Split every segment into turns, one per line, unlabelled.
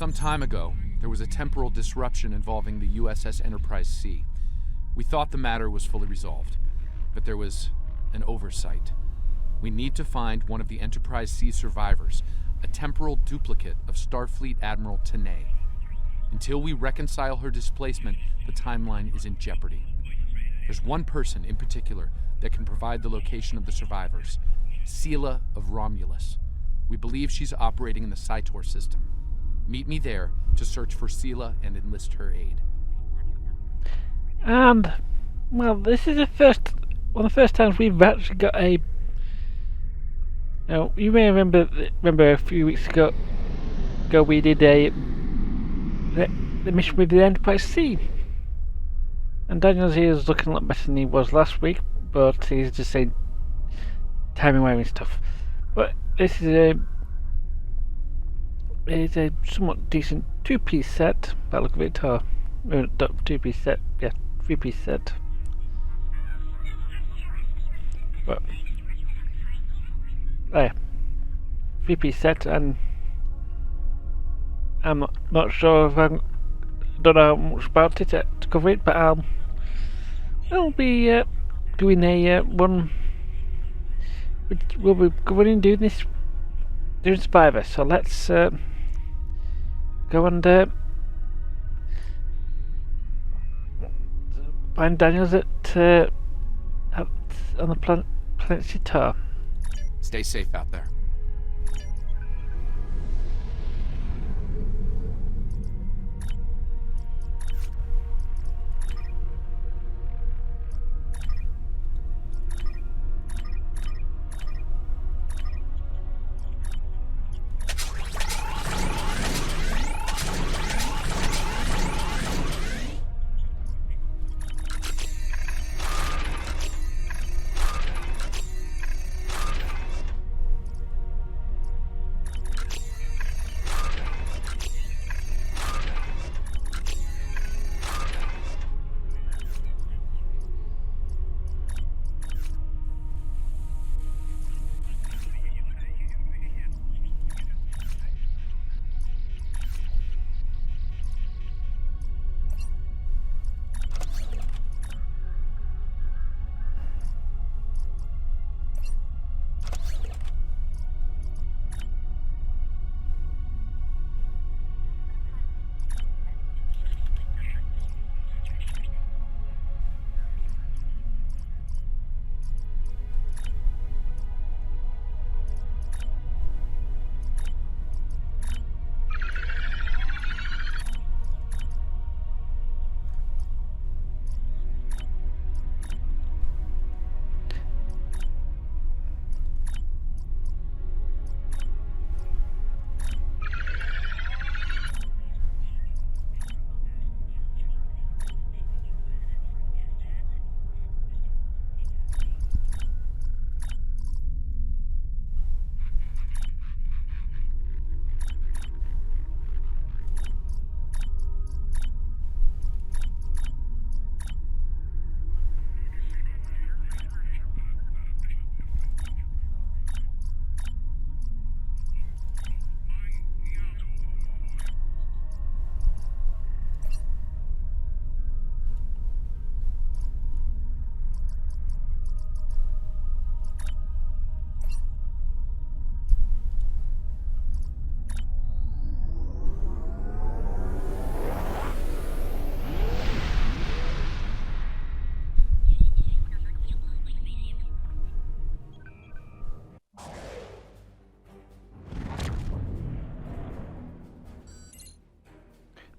Some time ago, there was a temporal disruption involving the USS Enterprise-C. We thought the matter was fully resolved, but there was an oversight. We need to find one of the Enterprise-C survivors, a temporal duplicate of Starfleet Admiral Tanay. Until we reconcile her displacement, the timeline is in jeopardy. There's one person in particular that can provide the location of the survivors, Sela of Romulus. We believe she's operating in the Cytor system. Meet me there to search for Sela and enlist her aid.
And, well, this is one of the first times we've actually got a... Now, you may remember a few weeks ago we did the mission with the Enterprise-C. And Daniel's here is looking a lot better than he was last week, but he's just saying timing wearing stuff. But this is a somewhat decent two-piece set, by the look of it, or two-piece set, yeah, three-piece set. But three-piece set, and I'm not sure if I don't know much about it to cover it, but I'll be doing a one. We'll be doing Survivor. So let's go and find Daniels on the planet Sitar.
Stay safe out there.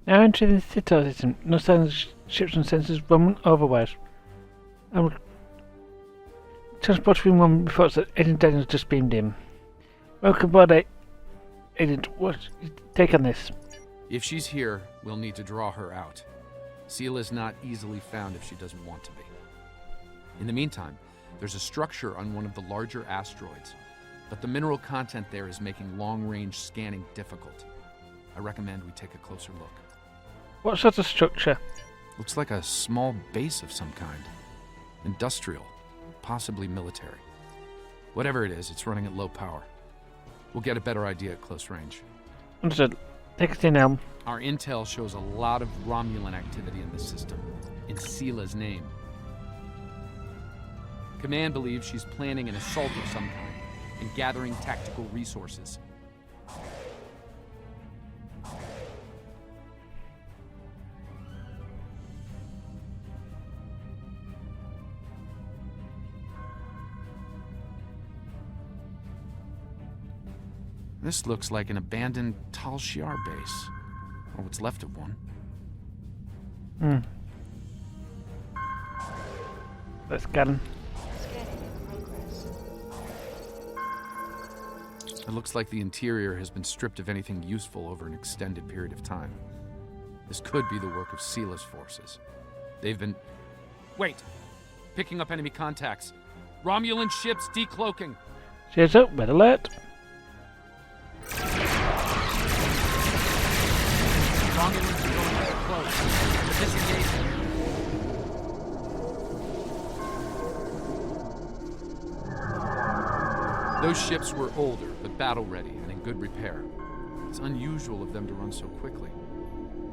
Now entering the Sitar system. No signs of ships and sensors from otherwise. Transport room 1 reports that Agent Daniels just beamed in. Welcome aboard, Agent. What's your take on this?
If she's here, we'll need to draw her out. Sela's not easily found if she doesn't want to be. In the meantime, there's a structure on one of the larger asteroids, but the mineral content there is making long-range scanning difficult. I recommend we take a closer look.
What sort of structure?
Looks like a small base of some kind. Industrial, possibly military. Whatever it is, it's running at low power. We'll get a better idea at close range.
Understood. Take us in, Helm.
Our intel shows a lot of Romulan activity in the system, in Seela's name. Command believes she's planning an assault of some kind and gathering tactical resources. This looks like an abandoned Tal Shiar base, or what's left of one.
Let's scan.
It looks like the interior has been stripped of anything useful over an extended period of time. This could be the work of Seela's forces. They've been... Wait! Picking up enemy contacts. Romulan ships decloaking.
Cheers up, red alert.
Romulans are going very close. Disengaging. Those ships were older, but battle-ready and in good repair. It's unusual of them to run so quickly.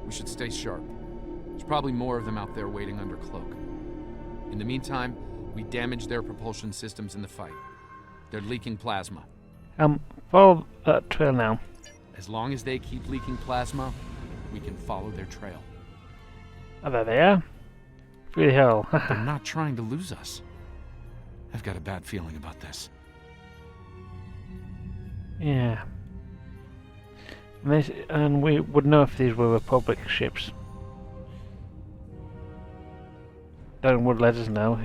We should stay sharp. There's probably more of them out there waiting under cloak. In the meantime, we damage their propulsion systems in the fight. They're leaking plasma.
Follow that trail now.
As long as they keep leaking plasma, we can follow their trail.
Oh, there they are. Through the hell.
They're not trying to lose us. I've got a bad feeling about this.
Yeah. And we would know if these were Republic ships. Darren would let us know.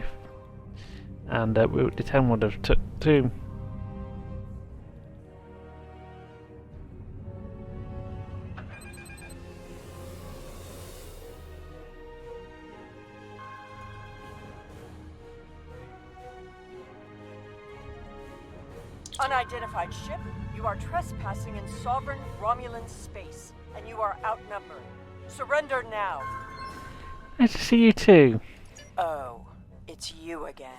And the 10 would have took too.
Unidentified ship, you are trespassing in sovereign Romulan space, and you are outnumbered. Surrender now.
Nice to see you too.
Oh, it's you again.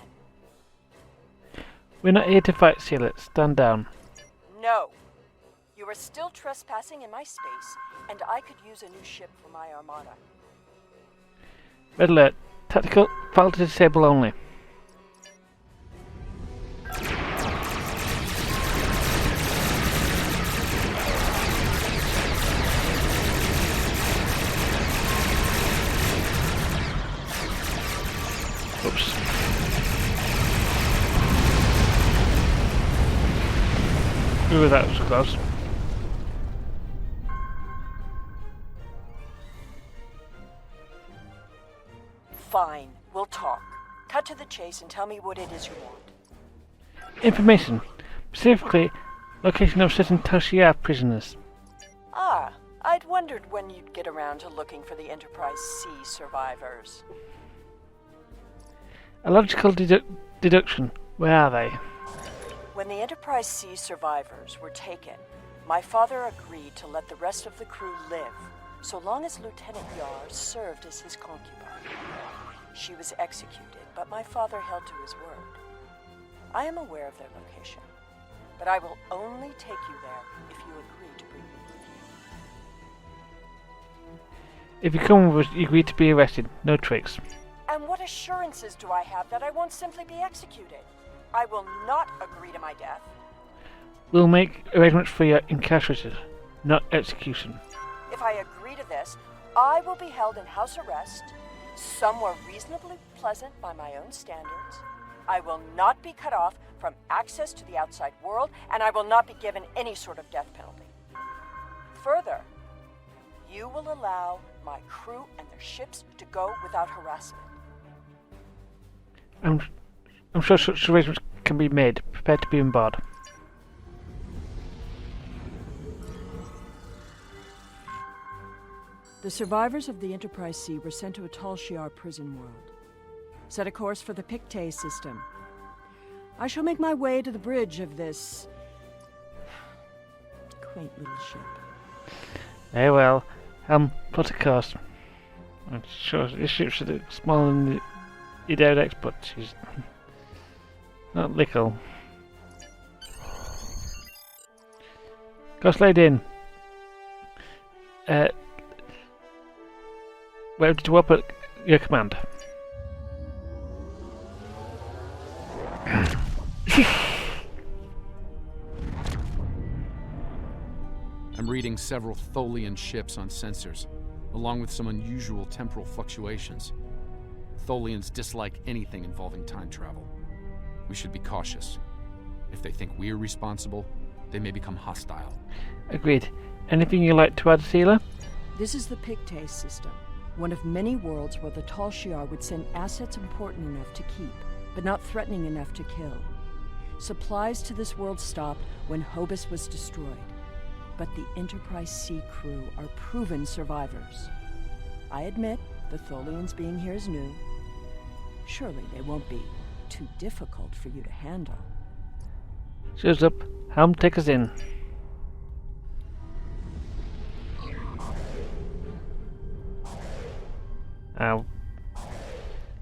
We're not here to fight, Seela. Stand down.
No. You are still trespassing in my space, and I could use a new ship for my armada.
Red alert. Tactical, file to disable only. Oops. Ooh, that was close.
Fine, we'll talk. Cut to the chase and tell me what it is you want.
Information. Specifically, location of certain Tal Shiar prisoners.
Ah, I'd wondered when you'd get around to looking for the Enterprise-C survivors.
A logical deduction. Where are they?
When the Enterprise-C survivors were taken, my father agreed to let the rest of the crew live, so long as Lieutenant Yar served as his concubine. She was executed, but my father held to his word. I am aware of their location, but I will only take you there if you agree to bring me with you.
If you come with us, you agree to be arrested. No tricks.
And what assurances do I have that I won't simply be executed? I will not agree to my death.
We'll make arrangements for your incarceration, not execution.
If I agree to this, I will be held in house arrest, somewhere reasonably pleasant by my own standards. I will not be cut off from access to the outside world, and I will not be given any sort of death penalty. Further, you will allow my crew and their ships to go without harassment.
I'm sure such arrangements can be made. Prepare to be on board.
The survivors of the Enterprise-C were sent to a Tal Shiar prison world. Set a course for the Pictet system. I shall make my way to the bridge of this quaint little ship.
Very well. Plot a course. I'm sure this ship's a bit smaller than the Ideodex, but she's not little. Course laid in. Ready to up at your command.
I'm reading several Tholian ships on sensors, along with some unusual temporal fluctuations. Tholians dislike anything involving time travel. We should be cautious. If they think we're responsible, they may become hostile.
Agreed. Anything you'd like to add, Sealer?
This is the Pictet system, one of many worlds where the Tal Shiar would send assets important enough to keep, but not threatening enough to kill. Supplies to this world stopped when Hobus was destroyed, but the Enterprise-C crew are proven survivors. I admit, the Tholians being here is new. Surely they won't be too difficult for you to handle.
Shows up. Helm, take us in.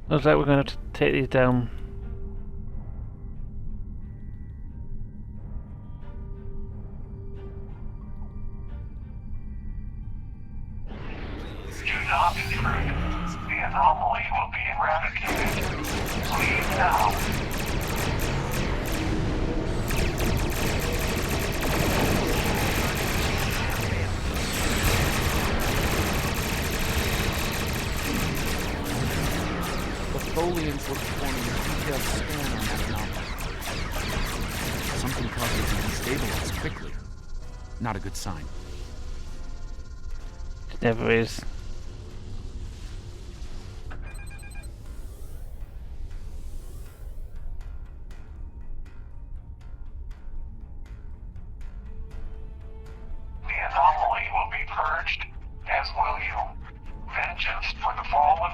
Looks like we're going to have to take these down.
Do not intrude. The anomaly will be eradicated. Leave now.
The Tholians were performing a detailed scan on that anomaly. Something caused it to destabilize quickly. Not a good sign.
It never is.
The anomaly will be purged, as will you. Vengeance for the fallen.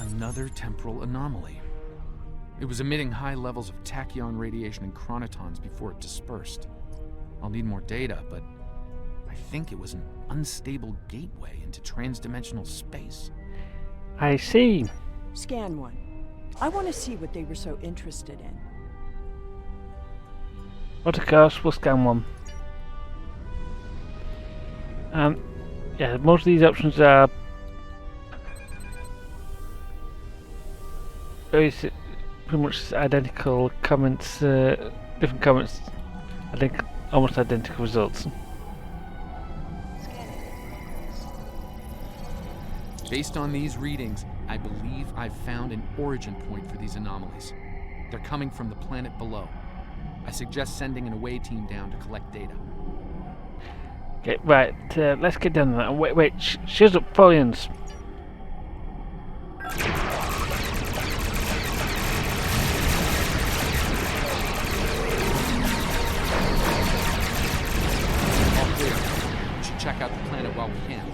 Another temporal anomaly. It was emitting high levels of tachyon radiation and chronotons before it dispersed. I'll need more data, but I think it was an unstable gateway into transdimensional space.
I see.
Scan one. I want to see what they were so interested in.
What a course, we'll scan one. Yeah, most of these options are pretty much identical comments, different comments, I think almost identical results.
Based on these readings, I believe I've found an origin point for these anomalies. They're coming from the planet below. I suggest sending an away team down to collect data.
Okay, right, let's get down to that. Wait, she's up, Tholians.
All clear. We should check out the planet while we can.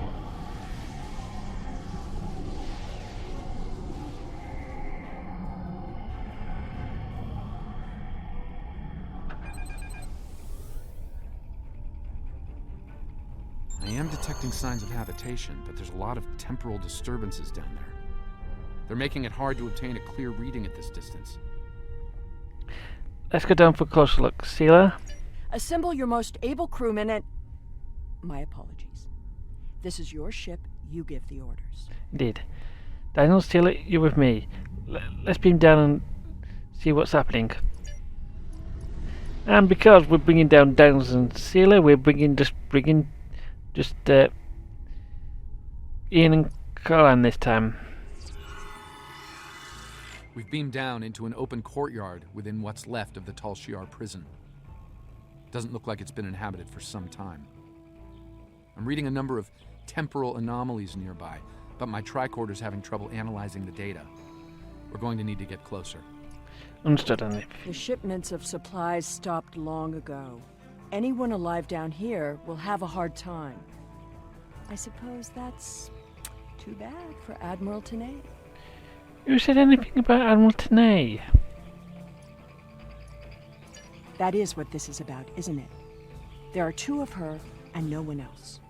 I am detecting signs of habitation, but there's a lot of temporal disturbances down there. They're making it hard to obtain a clear reading at this distance.
Let's go down for a closer look. Sealer?
Assemble your most able crewmen and... My apologies. This is your ship. You give the orders.
Indeed. Daniel, Sealer, you're with me. Let's beam down and see what's happening. And because we're bringing down Daniels and Sealer, we're bringing Ian and Caroline this time.
We've beamed down into an open courtyard within what's left of the Tal Shiar prison. Doesn't look like it's been inhabited for some time. I'm reading a number of temporal anomalies nearby, but my tricorder's having trouble analyzing the data. We're going to need to get closer.
Understood, Andy.
The shipments of supplies stopped long ago. Anyone alive down here will have a hard time. I suppose that's too bad for Admiral Tenay.
Who said anything about Admiral Tenay?
That is what this is about, isn't it? There are 2 of her and no one else.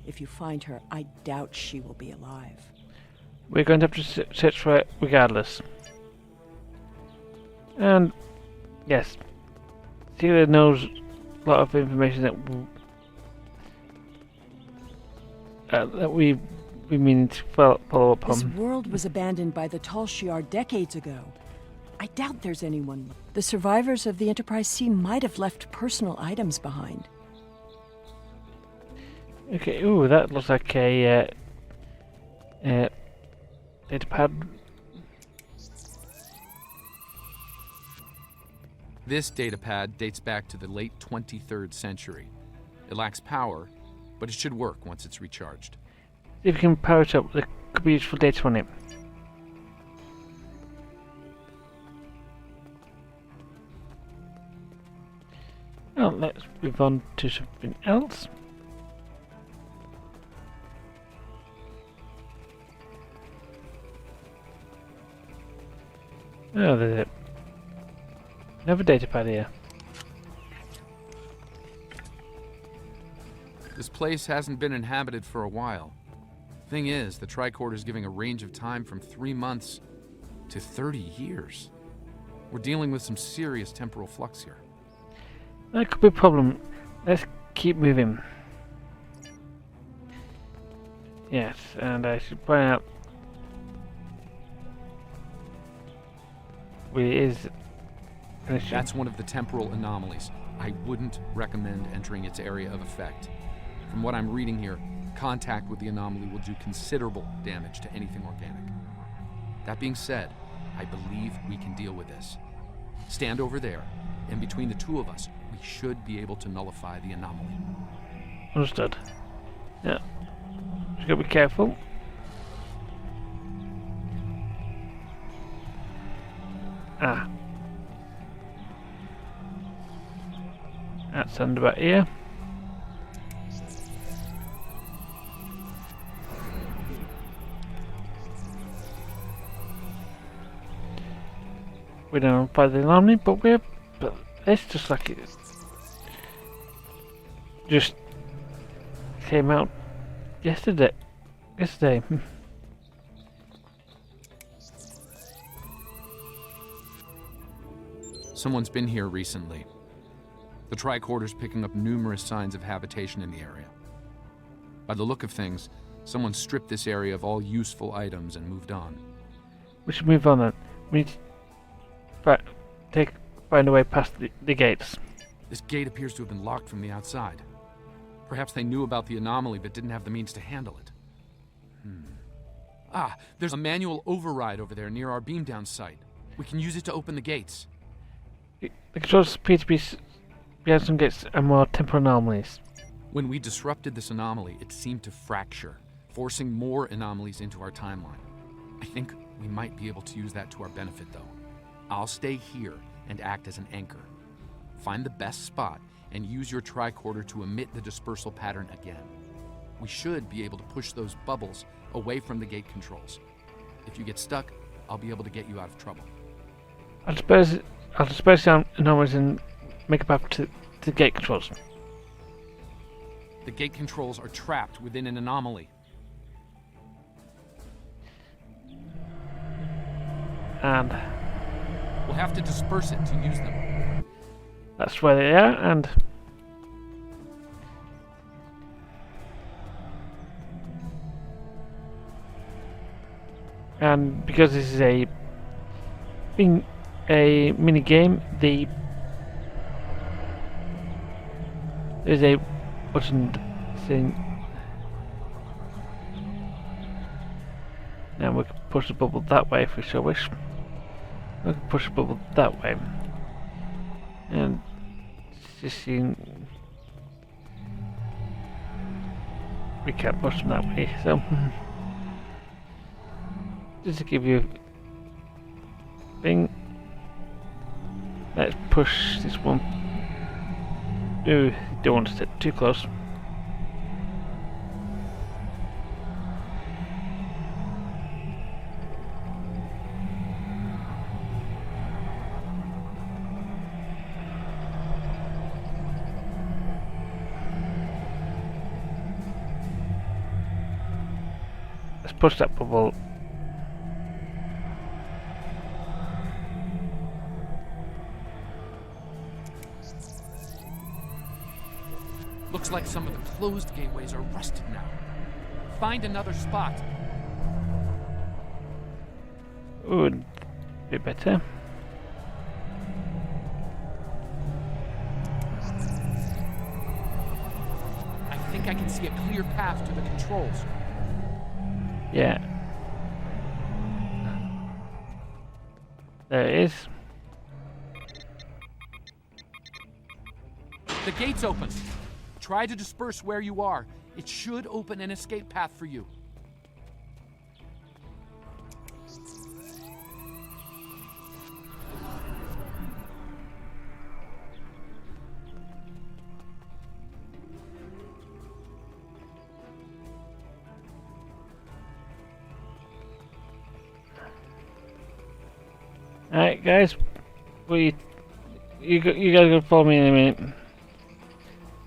If you find her, I doubt she will be alive.
We're going to have to search for it regardless. And yes, Celia knows a lot of information that we mean to follow up
This
on.
world was abandoned by the Tal Shiar decades ago. I doubt there's anyone. The survivors of the Enterprise-C might have left personal items behind.
Okay, ooh, that looks like a data pad.
This datapad dates back to the late 23rd century. It lacks power, but it should work once it's recharged.
See if we can power it up. There could be useful data on it. Well, let's move on to something else. Oh, there's it. Another data pad here.
This place hasn't been inhabited for a while. Thing is, the tricorder's giving a range of time from 3 months to 30 years. We're dealing with some serious temporal flux here.
That could be a problem. Let's keep moving. Yes, and I should point out it is an issue.
That's one of the temporal anomalies. I wouldn't recommend entering its area of effect. From what I'm reading here, contact with the anomaly will do considerable damage to anything organic. That being said, I believe we can deal with this. Stand over there, and between the 2 of us, we should be able to nullify the anomaly.
Understood. Yeah. Just gotta be careful. Ah. That's under about here. We don't find the anomaly, but it's just like it just came out yesterday.
Someone's been here recently. The tricorder's picking up numerous signs of habitation in the area. By the look of things, someone stripped this area of all useful items and moved on.
We should move on then. We need to find a way past the gates.
This gate appears to have been locked from the outside. Perhaps they knew about the anomaly but didn't have the means to handle it. Ah, there's a manual override over there near our beam down site. We can use it to open the gates.
The controls appear to be behind some gates and more temporal anomalies.
When we disrupted this anomaly, it seemed to fracture, forcing more anomalies into our timeline. I think we might be able to use that to our benefit, though. I'll stay here and act as an anchor. Find the best spot and use your tricorder to emit the dispersal pattern again. We should be able to push those bubbles away from the gate controls. If you get stuck, I'll be able to get you out of trouble.
I'll disperse the anomalies and make a path to the gate controls.
The gate controls are trapped within an anomaly.
And
We'll have to disperse it to use them.
that's where they are, and because this is a mini game, there's a button thing. Now we can push the bubble that way if we so wish. We can push the bubble that way. And just seeing we can't push them that way, so just to give you a thing, let's push this one. Ooh, don't want to sit too close. Let's push that bubble.
Looks like some of the closed gateways are rusted now. Find another spot.
Ooh, a bit better.
I think I can see a clear path to the controls.
Yeah. There it is.
The gate's open. Try to disperse where you are. It should open an escape path for you.
Alright, guys. You guys gonna follow me in a minute.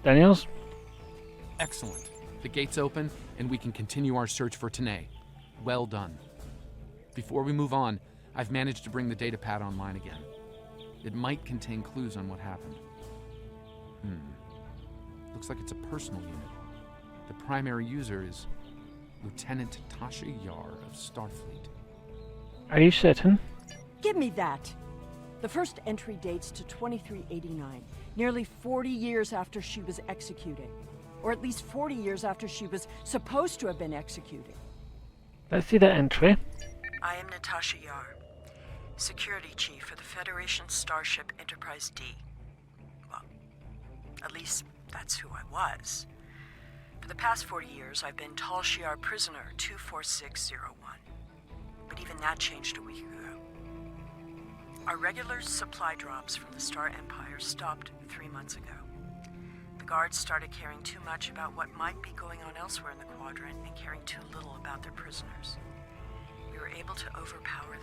Daniels?
Excellent. The gate's open, and we can continue our search for Tanae. Well done. Before we move on, I've managed to bring the datapad online again. It might contain clues on what happened. Looks like it's a personal unit. The primary user is Lieutenant Tasha Yar of Starfleet.
Are you certain?
Give me that. The first entry dates to 2389, nearly 40 years after she was executed. Or at least 40 years after she was supposed to have been executed.
Let's see that entry.
I am Natasha Yar, Security Chief for the Federation starship Enterprise-D. Well, at least that's who I was. For the past 40 years, I've been Tal Shiar Prisoner 24601. But even that changed a week ago. Our regular supply drops from the Star Empire stopped 3 months ago. The guards started caring too much about what might be going on elsewhere in the quadrant and caring too little about their prisoners. We were able to overpower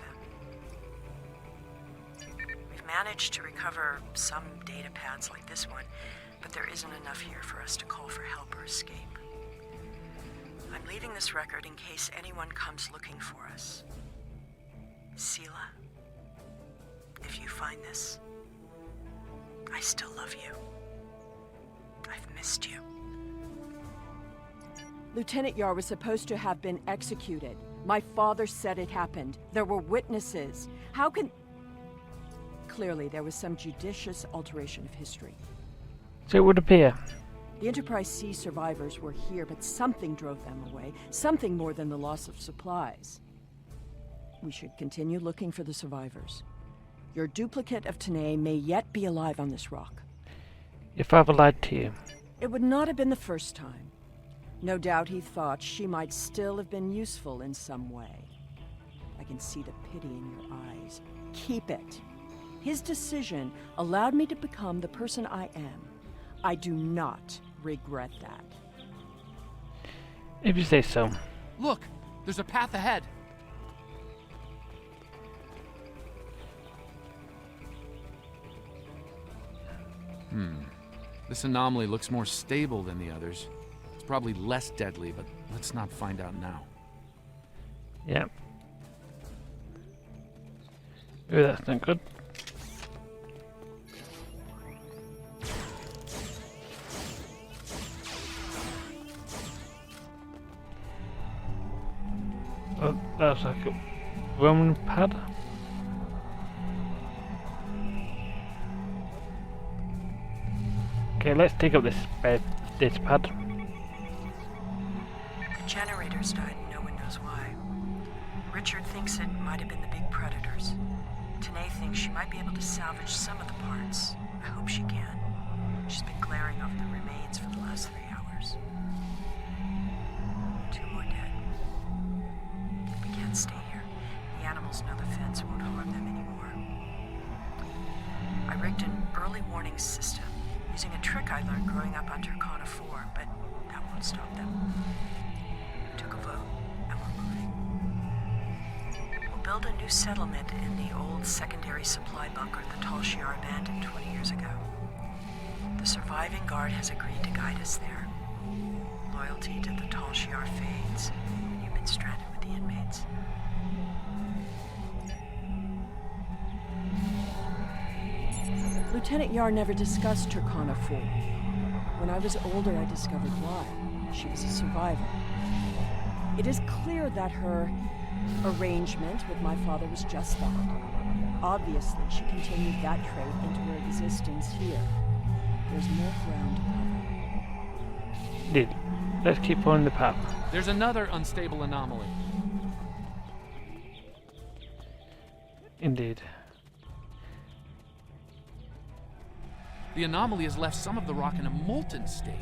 them. We've managed to recover some data pads like this one, but there isn't enough here for us to call for help or escape. I'm leaving this record in case anyone comes looking for us. Sela, if you find this, I still love you. I've missed you. Lieutenant Yar was supposed to have been executed. My father said it happened. There were witnesses. How can... Clearly, there was some judicious alteration of history.
So it would appear.
The Enterprise-C survivors were here, but something drove them away. Something more than the loss of supplies. We should continue looking for the survivors. Your duplicate of Tanae may yet be alive on this rock.
Your father lied to you.
It would not have been the first time. No doubt he thought she might still have been useful in some way. I can see the pity in your eyes. Keep it. His decision allowed me to become the person I am. I do not regret that.
If you say so.
Look, there's a path ahead. This anomaly looks more stable than the others. It's probably less deadly, but let's not find out now.
Yeah. Ooh, that's not good. Oh, that's like a Roman pad. Okay, let's take up this data pad.
The generators died and no one knows why. Richard thinks it might have been the big predators. Tanae thinks she might be able to salvage some of the parts. I hope she can. She's been glaring over the remains for the last 3 hours. 2 more dead. We can't stay here. The animals know the fence won't harm them anymore. I rigged an early warning system using a trick I learned growing up on Turkana 4, but that won't stop them. We took a vote, and we're moving. We'll build a new settlement in the old secondary supply bunker that Tal Shiar abandoned 20 years ago. The surviving guard has agreed to guide us there. Loyalty to the Tal Shiar fades, and you've been stranded with coordinates. Lieutenant Yar never discussed Turkana 4. When I was older, I discovered why. She was a survivor. It is clear that her arrangement with my father was just that. Obviously, she continued that trait into her existence here. There's more ground to cover.
Indeed. Let's keep on the path.
There's another unstable anomaly.
Indeed.
The anomaly has left some of the rock in a molten state.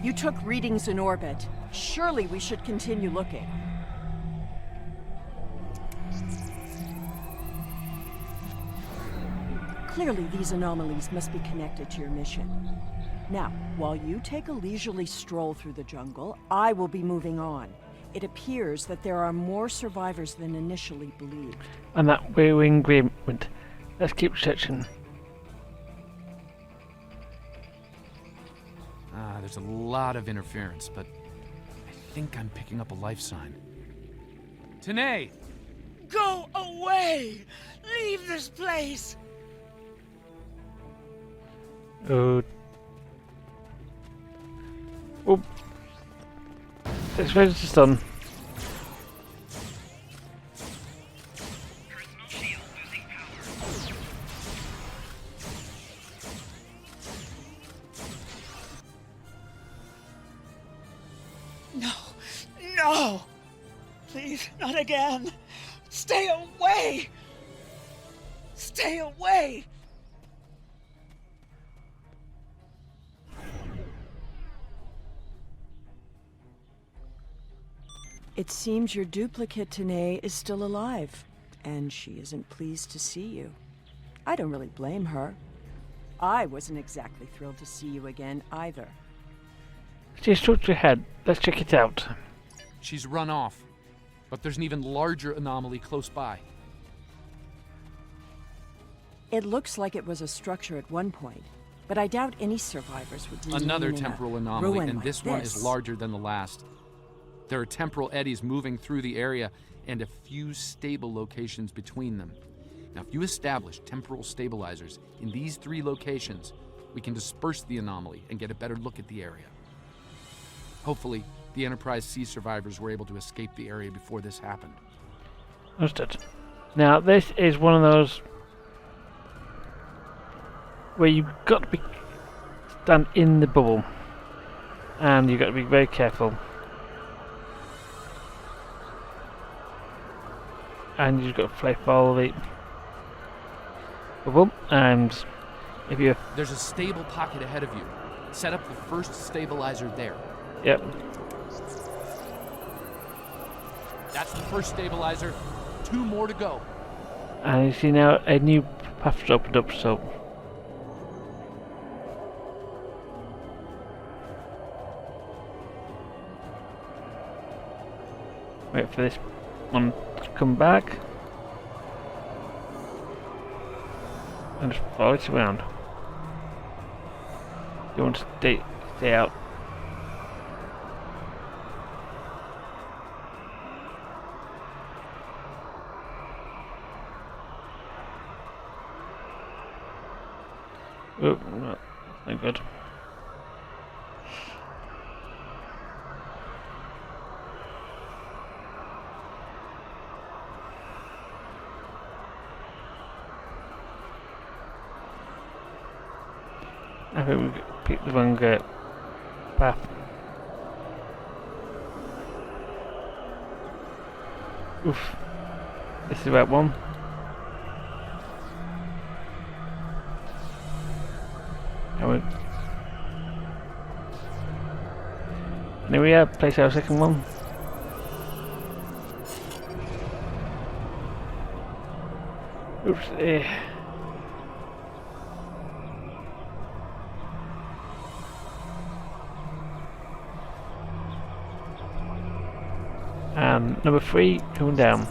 You took readings in orbit. Surely we should continue looking. Clearly, these anomalies must be connected to your mission. Now, while you take a leisurely stroll through the jungle, I will be moving on. It appears that there are more survivors than initially believed.
And that we're in agreement. Let's keep searching.
There's a lot of interference, but I think I'm picking up a life sign. Tanae!
Go away! Leave this place!
Oh. Oh. It's ready to stun.
No! No! Please, not again! Stay away! Stay away!
It seems your duplicate, Tanae, is still alive, and she isn't pleased to see you. I don't really blame her. I wasn't exactly thrilled to see you again, either.
She's struck your head. Let's check it out.
She's run off, but there's an even larger anomaly close by.
It looks like it was a structure at one point, but I doubt any survivors would remain
Another
in a
temporal anomaly,
ruin
and
like
this one is larger than the last. There are temporal eddies moving through the area and a few stable locations between them. Now, if you establish temporal stabilizers in these 3 locations, we can disperse the anomaly and get a better look at the area. Hopefully, the Enterprise-C survivors were able to escape the area before this happened.
Understood. Now, this is one of those where you've got to stand in the bubble, and you've got to be very careful. And you've got to flip all the bubble, and if you...
There's a stable pocket ahead of you. Set up the first stabilizer there.
Yep.
That's the first stabilizer. 2 more to go.
And you see now a new path's opened up, so... Wait for this one to come back. And just follow it around. You want to stay out. Oh, no, not good. I think we picked the wrong path. Oof. This is the right one. And here we are, place our second one. Oops, And number 3 coming down.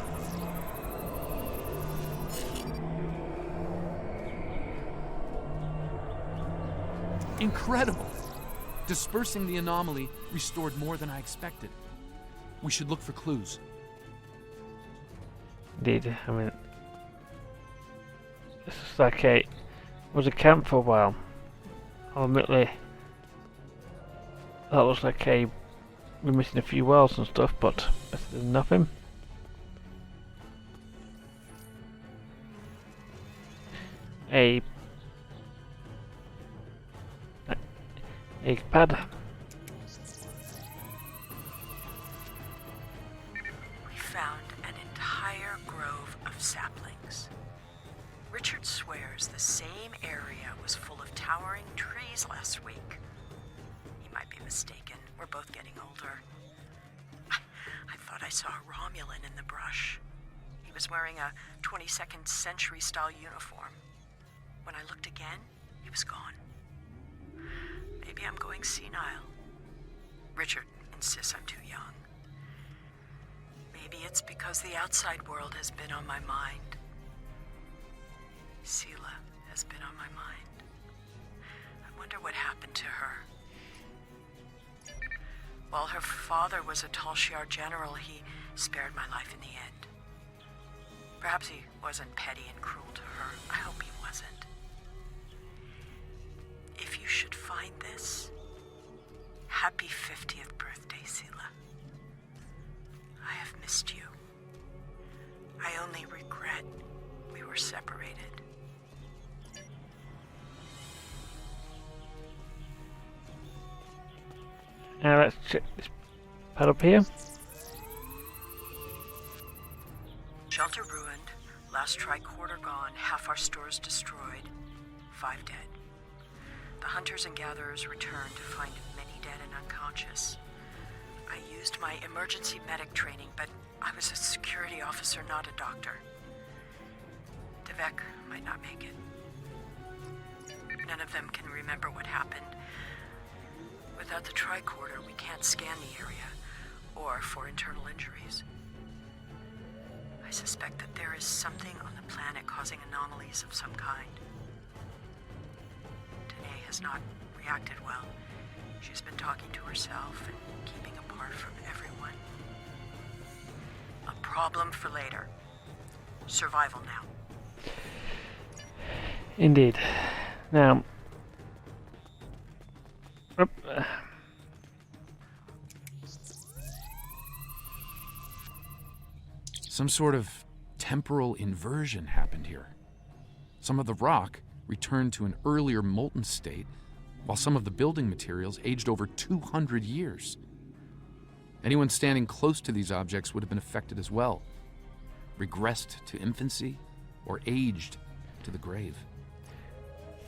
Incredible! Dispersing the anomaly restored more than I expected. We should look for clues.
Indeed, I mean, this is like a was a camp for a while. Admittedly, that looks like we're missing a few wells and stuff, but better than nothing. A pad.
We found an entire grove of saplings. Richard swears the same area was full of towering trees last week. He might be mistaken. We're both getting older. I thought I saw a Romulan in the brush. He was wearing a 22nd century style uniform. When I looked again, he was gone. Maybe I'm going senile. Richard insists I'm too young. Maybe it's because the outside world has been on my mind. Sela has been on my mind. I wonder what happened to her. While her father was a Tal Shiar general, he spared my life in the end. Perhaps he wasn't petty and cruel to her. I hope he wasn't. If you should find this, happy 50th birthday, Sela. I have missed you. I only regret we were separated.
Now let's check this pad up here.
Shelter ruined, last tricorder gone, half our stores destroyed, 5 dead. The hunters and gatherers returned to find many dead and unconscious. I used my emergency medic training, but I was a security officer, not a doctor. Devek might not make it. None of them can remember what happened. Without the tricorder, we can't scan the area, or for internal injuries. I suspect that there is something on the planet causing anomalies of some kind. Danae has not reacted well. She's been talking to herself and keeping apart from everyone. A problem for later. Survival now.
Indeed. Now,
Some sort of temporal inversion happened here. Some of the rock returned to an earlier molten state, while some of the building materials aged over 200 years. Anyone standing close to these objects would have been affected as well, regressed to infancy, or aged to the grave.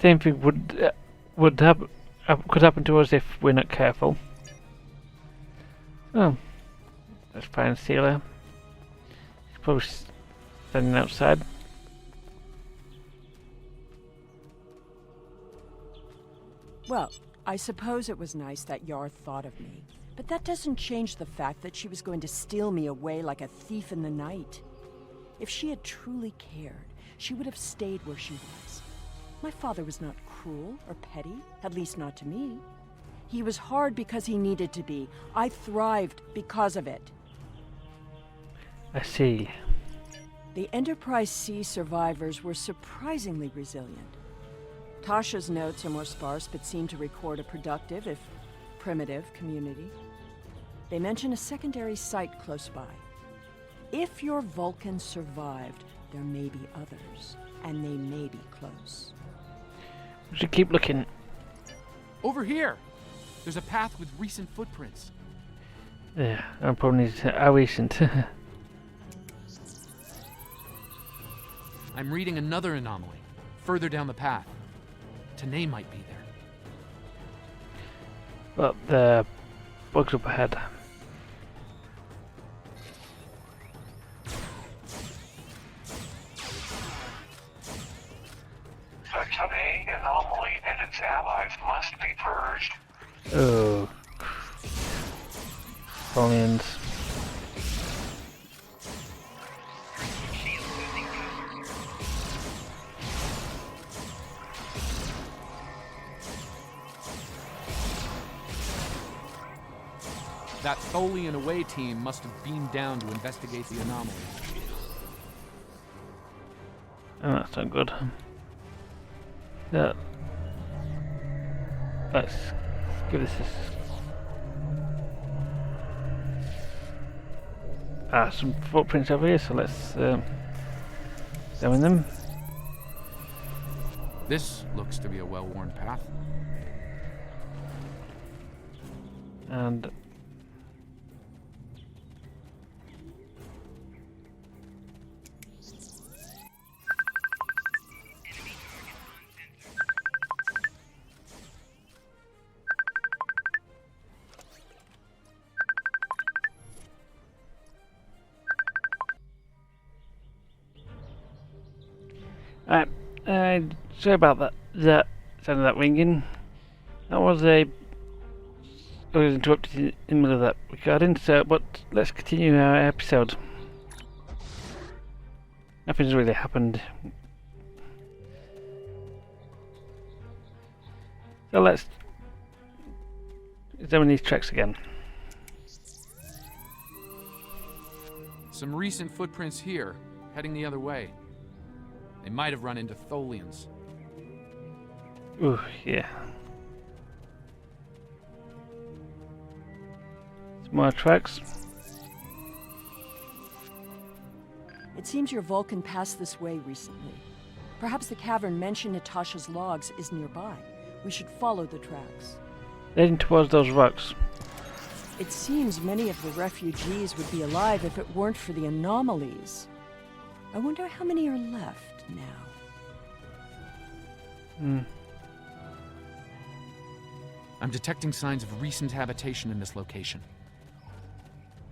same thing would happen. Could happen to us if we're not careful. Oh, let's find Sela. He's probably standing outside.
Well, I suppose it was nice that Yar thought of me. But that doesn't change the fact that she was going to steal me away like a thief in the night. If she had truly cared, she would have stayed where she was. My father was not cruel or petty, at least not to me. He was hard because he needed to be. I thrived because of it.
I see.
The Enterprise-C survivors were surprisingly resilient. Tasha's notes are more sparse, but seem to record a productive, if primitive, community. They mention a secondary site close by. If your Vulcan survived, there may be others, and they may be close.
We should keep looking.
Over here! There's a path with recent footprints.
Yeah, I probably need to. How recent?
I'm reading another anomaly, further down the path. Tanae might be there.
But the bugs up ahead.
The Tanae anomaly and its allies must be purged.
Oh, Colonians.
That Tholian away team must have beamed down to investigate the anomaly.
Oh, that's not good. Yeah. Let's give this some footprints over here, so let's examine them.
This looks to be a well-worn path.
And sorry about that sound of that ringing. That was I was interrupted in the middle of that recording, but let's continue our episode. Nothing's really happened. So let's examine these tracks again.
Some recent footprints here, heading the other way. They might have run into Tholians.
Ooh, yeah. Some more tracks.
It seems your Vulcan passed this way recently. Perhaps the cavern mentioned Natasha's logs is nearby. We should follow the tracks.
Heading towards those rocks.
It seems many of the refugees would be alive if it weren't for the anomalies. I wonder how many are left now.
I'm detecting signs of recent habitation in this location.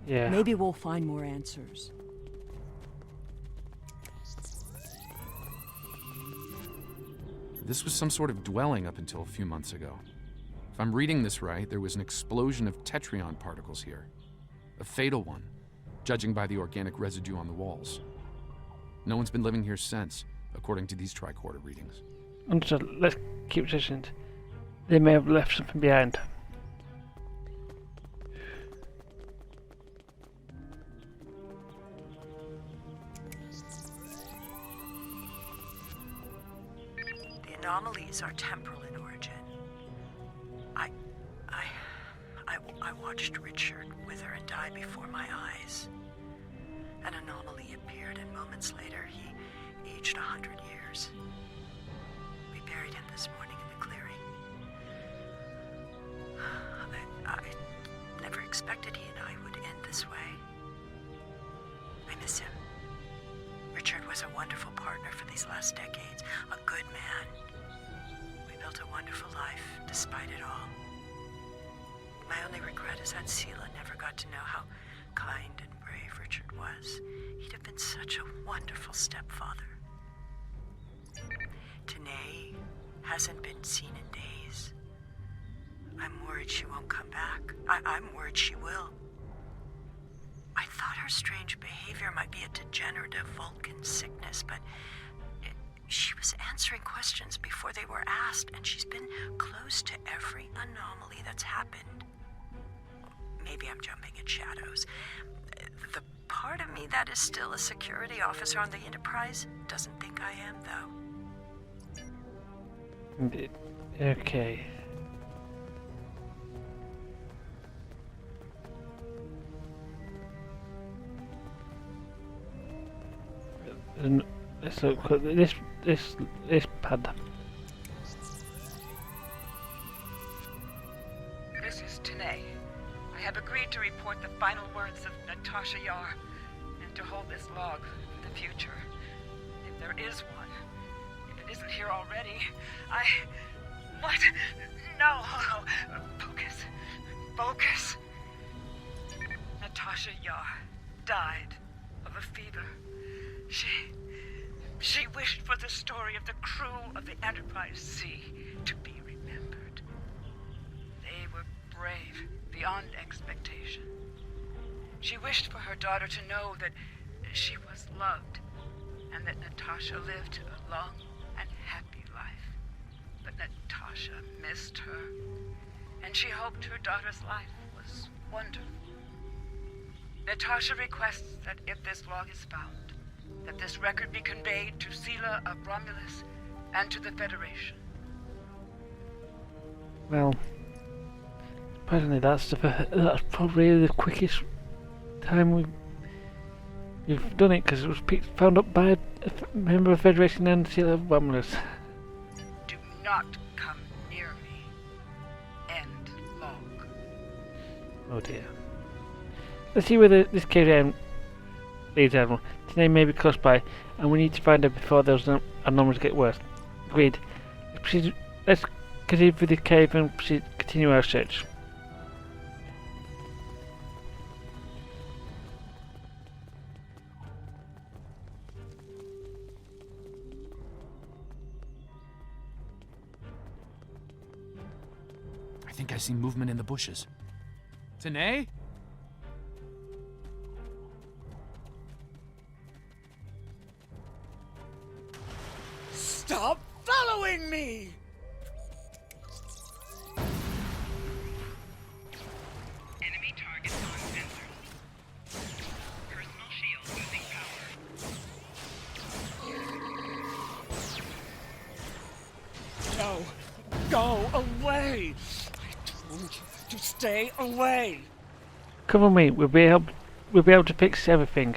Yeah.
Maybe we'll find more answers.
This was some sort of dwelling up until a few months ago. If I'm reading this right, there was an explosion of tetrion particles here. A fatal one, judging by the organic residue on the walls. No one's been living here since, according to these tricorder readings.
Understood. Let's keep positioned. They may have left something behind.
The anomalies are temporal in origin. I watched Richard wither and die before my eyes. An anomaly appeared, and moments later, he aged 100 years. We buried him this morning in the clearing. I never expected he and I would end this way. I miss him. Richard was a wonderful partner for these last decades, a good man. We built a wonderful life, despite it all. My only regret is that Sela never got to know how kind and brave Richard was. He'd have been such a wonderful stepfather. Tanae hasn't been seen in days. I'm worried she won't come back. I'm worried she will. I thought her strange behavior might be a degenerative Vulcan sickness, but she was answering questions before they were asked, and she's been close to every anomaly that's happened. Maybe I'm jumping at shadows. The part of me that is still a security officer on the Enterprise doesn't think I am, though.
Okay. Let's look at this pad.
This is Tanae. I have agreed to report the final words of Natasha Yar and to hold this log for the future. If there is one, if it isn't here already, What? No. Focus. Focus. Natasha Yar died of a fever. She wished for the story of the crew of the Enterprise-C to be remembered. They were brave beyond expectation. She wished for her daughter to know that she was loved and that Natasha lived a long and happy life. But Natasha missed her, and she hoped her daughter's life was wonderful. Natasha requests that if this log is found, that this record be conveyed to Sela of Romulus and to the Federation.
Well, apparently that's probably the quickest time we've done it, because it was found up by a member of the Federation and Sela of Romulus.
Do not come near me. End log.
Oh dear. Let's see where this cave down leads, Admiral. Today may be close by, and we need to find her before those anomalies get worse. Agreed. Let's continue through the cave and continue our search.
I think I see movement in the bushes. Tanae?
Stop following me!
Enemy targets on sensors. Personal shield losing power.
No! Go away! I told you to stay away!
Come on, mate. We'll be able to fix everything.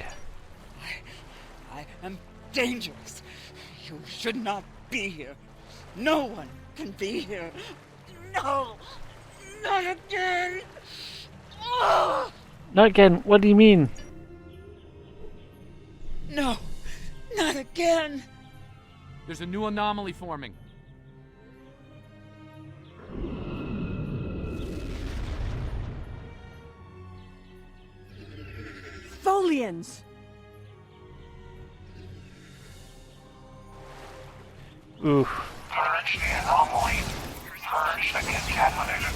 I am dangerous. You should not be here. No one can be here. No! Not again! Oh!
Not again. What do you mean?
No! Not again!
There's a new anomaly forming.
Tholians!
Oof.
Purge the anomaly. Purge the contaminant.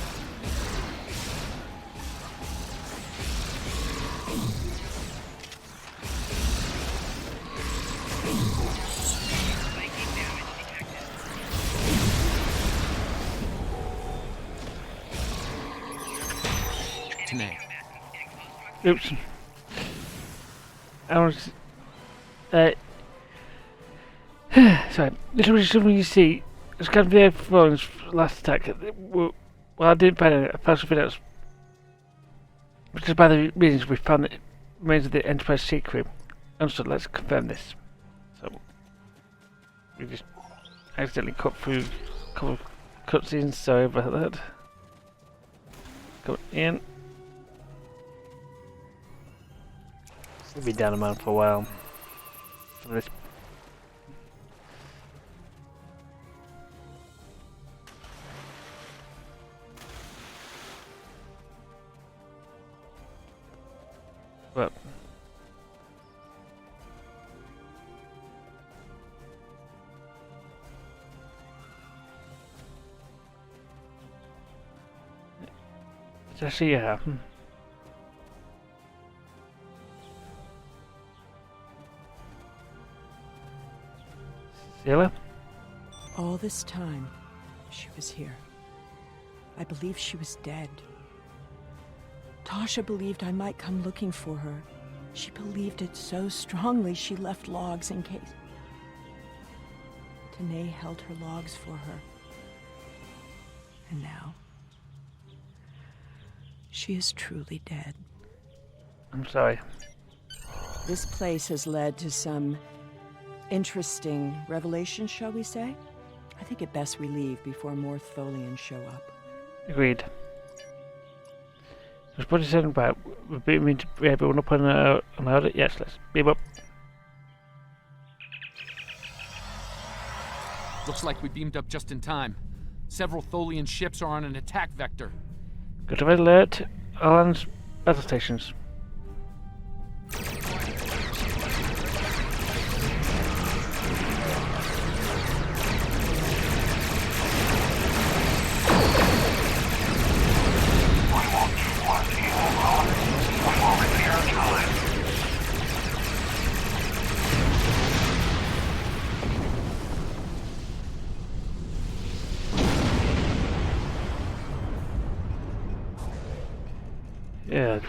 Psychic damage detected.
Tanae.
Oops. I was. Sorry. This was something you see. It's kind of the Throne's last attack. Well, I didn't find it. I found something else. Which is by the reasons we found the remains of the Enterprise-C crew. And so let's confirm this. So we just accidentally cut through a couple of cutscenes. Sorry about that. Go in. We'll be down a man for a while. This. But it's actually Sela?
All this time, she was here. I believed she was dead. Tasha believed I might come looking for her. She believed it so strongly she left logs in case. Tanae held her logs for her. And now, she is truly dead.
I'm sorry.
This place has led to some interesting revelations, shall we say? I think it best we leave before more Tholians show up.
Agreed. Just what you said about beaming everyone up on our yes, let's beam up.
Looks like we beamed up just in time. Several Tholian ships are on an attack vector.
Go to red alert, all hands, battle stations. Yeah.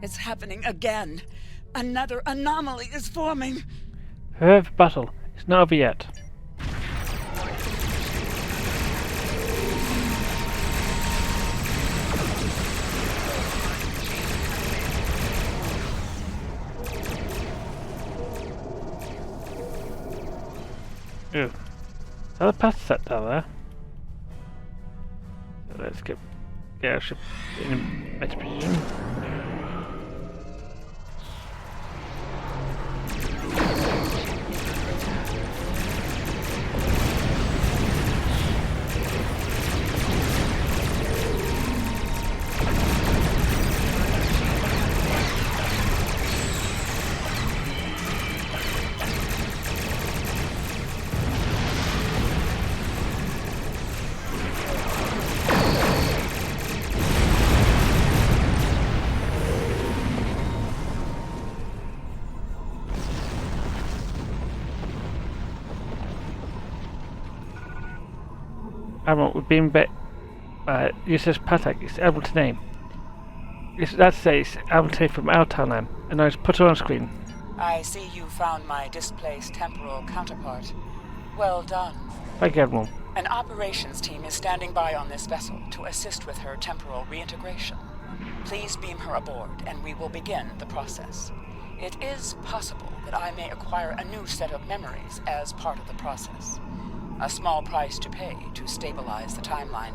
It's happening again. Another anomaly is forming.
Prepare for battle. It's not over yet. Ooh. Is that a path set down there? So let's get our ship in a better position. Admiral, we've been useless Patak, it's able to name. That's say it's able to name from our timeline, and I just put her on screen.
I see you found my displaced temporal counterpart. Well done.
Thank you, Admiral.
An operations team is standing by on this vessel to assist with her temporal reintegration. Please beam her aboard, and we will begin the process. It is possible that I may acquire a new set of memories as part of the process. A small price to pay to stabilize the timeline.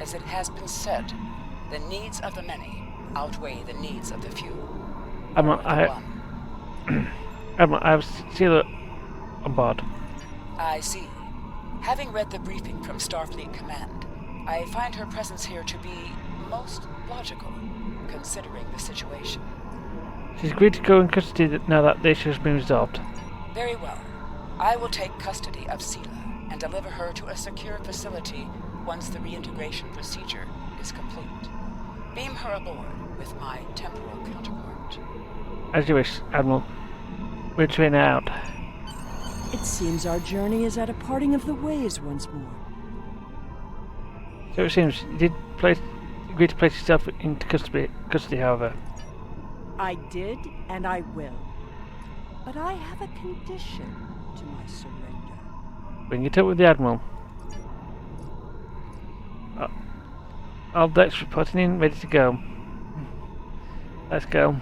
As it has been said, the needs of the many outweigh the needs of the few.
Admiral, Admiral, I have Sealer on board.
I see. Having read the briefing from Starfleet Command, I find her presence here to be most logical, considering the situation.
She's agreed to go in custody now that the issue has been resolved.
Very well. I will take custody of Sela and deliver her to a secure facility once the reintegration procedure is complete. Beam her aboard with my temporal counterpart.
As you wish, Admiral. We're training out.
It seems our journey is at a parting of the ways once more.
So it seems you did agree to place yourself into custody, however.
I did, and I will. But I have a condition to my surrender.
Bring it up with the Admiral. All decks reporting in, ready to go. Let's go.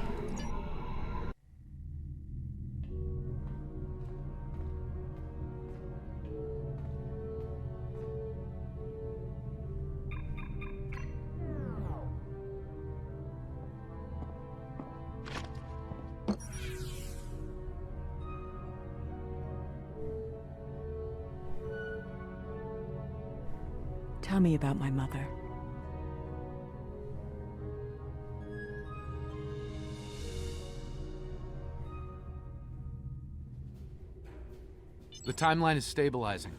Tell me about my mother.
The timeline is stabilizing.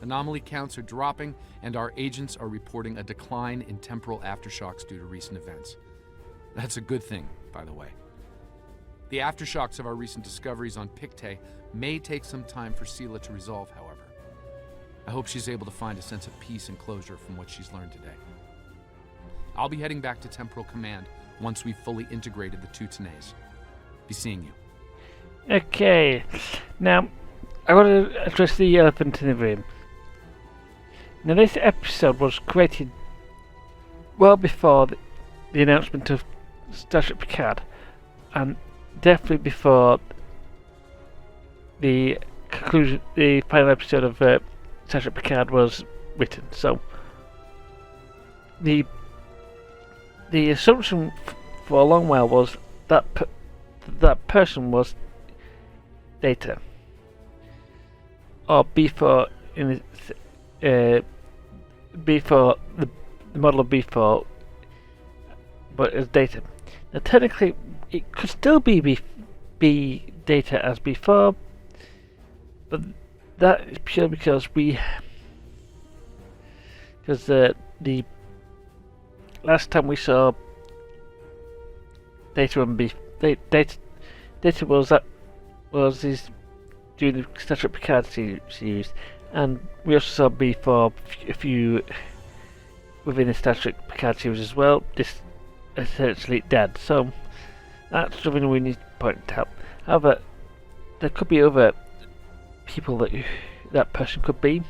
Anomaly counts are dropping, and our agents are reporting a decline in temporal aftershocks due to recent events. That's a good thing, by the way. The aftershocks of our recent discoveries on Pictet may take some time for Sela to resolve, however. I hope she's able to find a sense of peace and closure from what she's learned today. I'll be heading back to Temporal Command once we've fully integrated the two Tanays. Be seeing you.
Okay, now I want to address the elephant in the room. Now this episode was created well before the announcement of Starship Picard, and definitely before the conclusion, the final episode of Starship Picard was written. So the assumption for a long while was that that person was Data, or B4 in B4, the model of B4, but as Data. Now technically it could still be Data as B4, but that is purely because the last time we saw Data on Data was during the Star Trek Picard series, and we also saw B4 a few within the Star Trek Picard series as well. This essentially dead. So That's something we need to point out. However, there could be other people that person could be.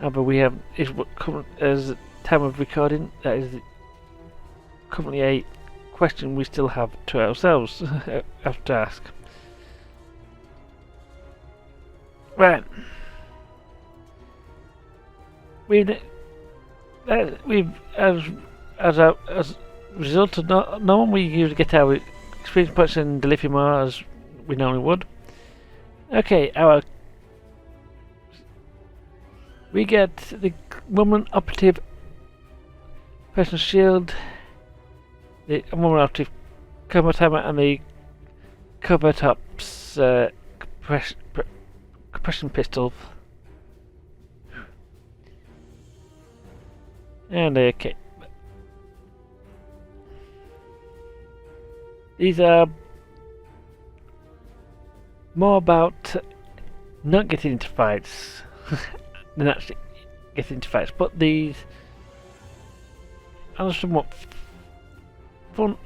However, we have as time of recording. That is currently a question we still have to ourselves have to ask. Right. We've as a result of no one we usually get our experience points and delivery more as we normally would. Okay, we get the woman operative personal shield, the woman operative combat hammer, and the covert ops compression pistol. And okay. These are more about not getting into fights than actually getting into fights, but these are somewhat fun.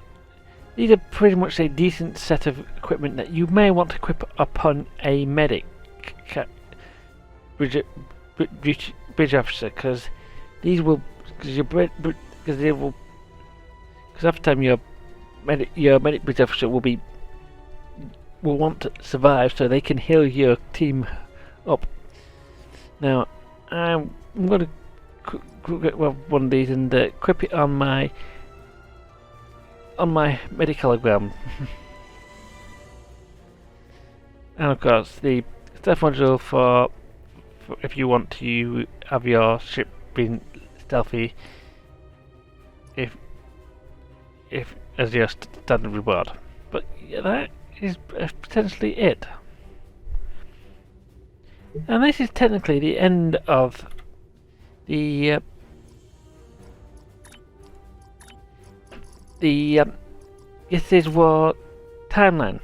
These are pretty much a decent set of equipment that you may want to equip upon a medic bridge officer, because these will, because after time your medic bridge officer will want to survive, so they can heal your team up. Now, I'm going to get one of these and equip it on my medic hologram. And of course, the stealth module for if you want to have your ship being stealthy, if as your standard reward. But yeah, that is potentially it. And this is technically the end of the This Is War timeline.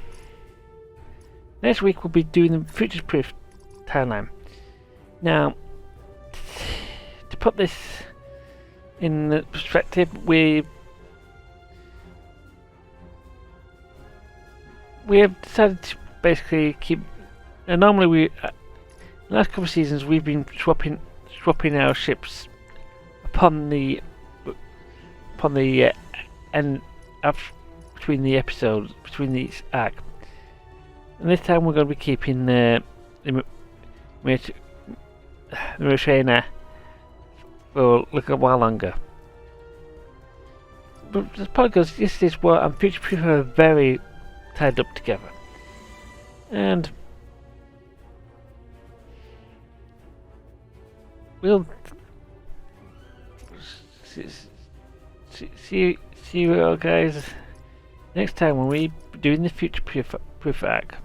Next week we'll be doing the future-proof timeline. Now, to put this in perspective, we have decided to basically keep. Normally, the last couple of seasons we've been swapping our ships upon the end between the episodes, between each arc. And this time we're going to be keeping the Marina for a little while longer. But it's probably because This Is War and Future Proof are very tied up together. And we'll see you all guys next time when we're doing the Future Proof arc.